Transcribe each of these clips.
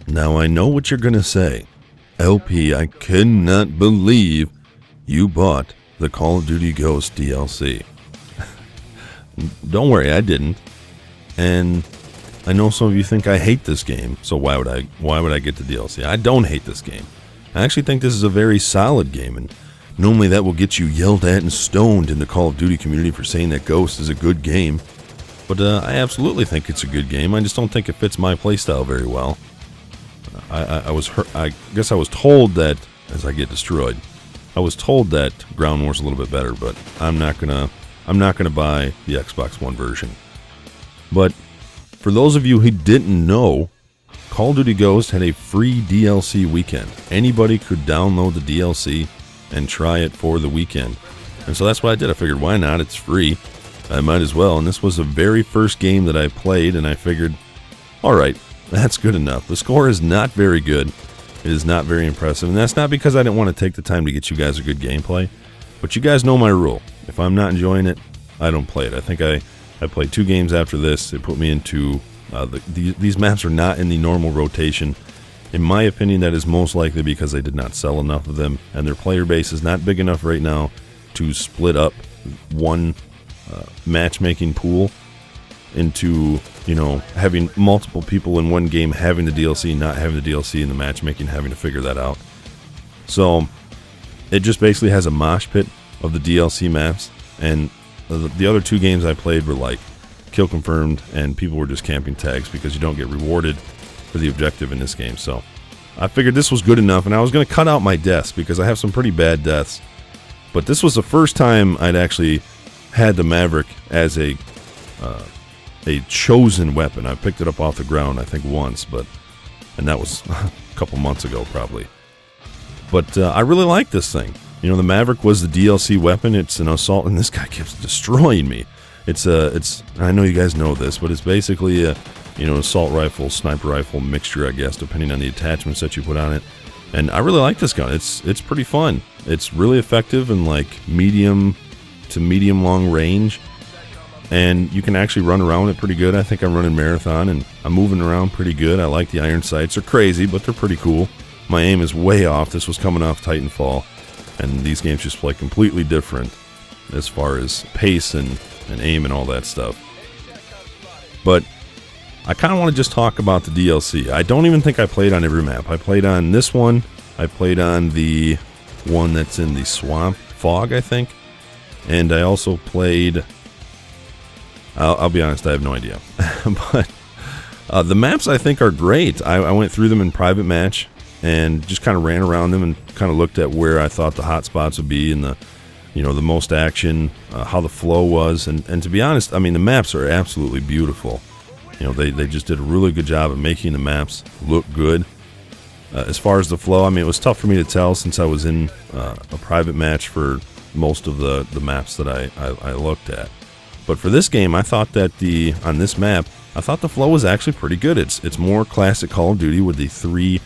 Now I know what you're going to say. LP, I cannot believe you bought the Call of Duty Ghost DLC. Don't worry, I didn't. And I know some of you think I hate this game, so why would I get the DLC? I don't hate this game. I actually think this is a very solid game, and normally that will get you yelled at and stoned in the Call of Duty community for saying that Ghost is a good game. But I absolutely think it's a good game. I just don't think it fits my playstyle very well. I guess I was told that, as I get destroyed, I was told that Ground War's a little bit better, but I'm not gonna buy the Xbox One version. But for those of you who didn't know, Call of Duty Ghost had a free DLC weekend. Anybody could download the DLC and try it for the weekend. And so that's what I did. I figured, why not? It's free. I might as well. And this was the very first game that I played, and I figured, alright, that's good enough. The score is not very good. It is not very impressive. And that's not because I didn't want to take the time to get you guys a good gameplay. But you guys know my rule. If I'm not enjoying it, I don't play it. I think I played 2 games after this. It put me into... these maps are not in the normal rotation. In my opinion, that is most likely because they did not sell enough of them, and their player base is not big enough right now to split up one matchmaking pool into, having multiple people in one game having the DLC, not having the DLC, and the matchmaking having to figure that out. So it just basically has a mosh pit of the DLC maps, and the other 2 games I played were like kill confirmed, and people were just camping tags because you don't get rewarded for the objective in this game. So I figured this was good enough, and I was going to cut out my deaths because I have some pretty bad deaths. But this was the first time I'd actually had the Maverick as a chosen weapon. I picked it up off the ground, I think, once, and that was a couple months ago probably. But I really like this thing. The Maverick was the DLC weapon. It's an assault, and this guy keeps destroying me. It's I know you guys know this, but it's basically a assault rifle, sniper rifle mixture, I guess, depending on the attachments that you put on it. And I really like this gun. It's pretty fun. It's really effective in like medium to medium long range, and you can actually run around it pretty good. I think I'm running marathon, and I'm moving around pretty good. I like the iron sights. They're crazy, but they're pretty cool. My aim is way off. This was coming off Titanfall, and these games just play completely different as far as pace and aim and all that stuff. But I kind of want to just talk about the DLC. I don't even think I played on every map. I played on this one. I played on the one that's in the swamp, fog, I think. And I also played... I'll be honest, I have no idea. But the maps, I think, are great. I went through them in private match and just kind of ran around them and kind of looked at where I thought the hot spots would be and the most action, how the flow was. And to be honest, I mean, the maps are absolutely beautiful. They just did a really good job of making the maps look good. As far as the flow, I mean, it was tough for me to tell since I was in a private match for most of the maps that I looked at. But for this game, I thought that on this map, I thought the flow was actually pretty good. It's more classic Call of Duty with the 3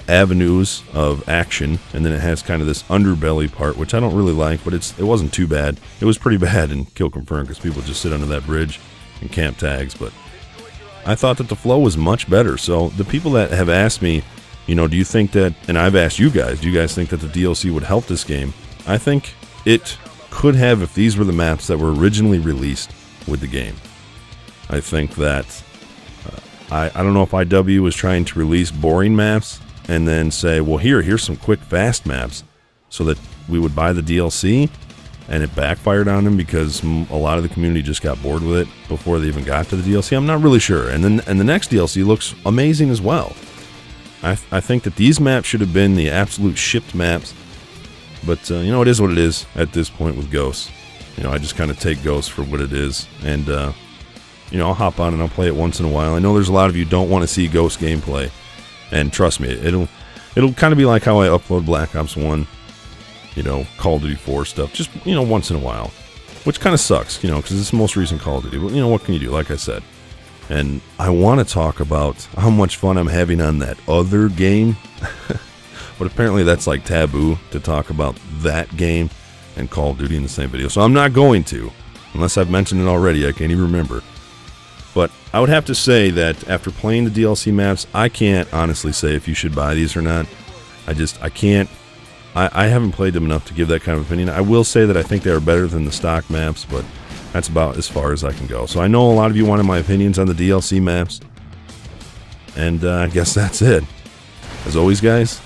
avenues of action, and then it has kind of this underbelly part, which I don't really like, but it wasn't too bad. It was pretty bad in Kill Confirmed because people just sit under that bridge and camp tags, but I thought that the flow was much better. So the people that have asked me, do you think that, and I've asked you guys, do you guys think that the DLC would help this game? I think it could have if these were the maps that were originally released with the game. I think that I don't know if IW was trying to release boring maps and then say, well, here's some quick, fast maps, so that we would buy the DLC, and it backfired on them because a lot of the community just got bored with it before they even got to the DLC. I'm not really sure. And the next DLC looks amazing as well. I think that these maps should have been the absolute shipped maps, but it is what it is at this point with Ghosts. I just kind of take Ghosts for what it is, and I'll hop on and I'll play it once in a while. I know there's a lot of you don't want to see Ghost gameplay, and trust me, it'll kind of be like how I upload Black Ops 1, Call of Duty 4 stuff, just, once in a while, which kind of sucks, because it's the most recent Call of Duty, but what can you do, like I said. And I want to talk about how much fun I'm having on that other game, but apparently that's like taboo to talk about that game and Call of Duty in the same video, so I'm not going to, unless I've mentioned it already. I can't even remember. But I would have to say that after playing the DLC maps, I can't honestly say if you should buy these or not. I can't. I haven't played them enough to give that kind of opinion. I will say that I think they are better than the stock maps, but that's about as far as I can go. So I know a lot of you wanted my opinions on the DLC maps, and I guess that's it. As always, guys,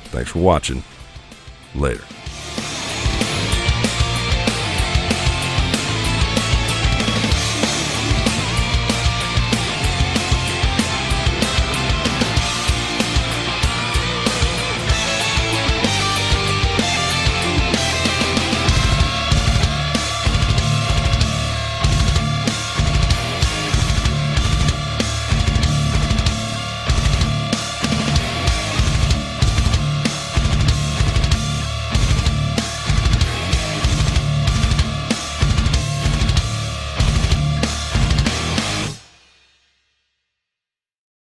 thanks for watching. Later.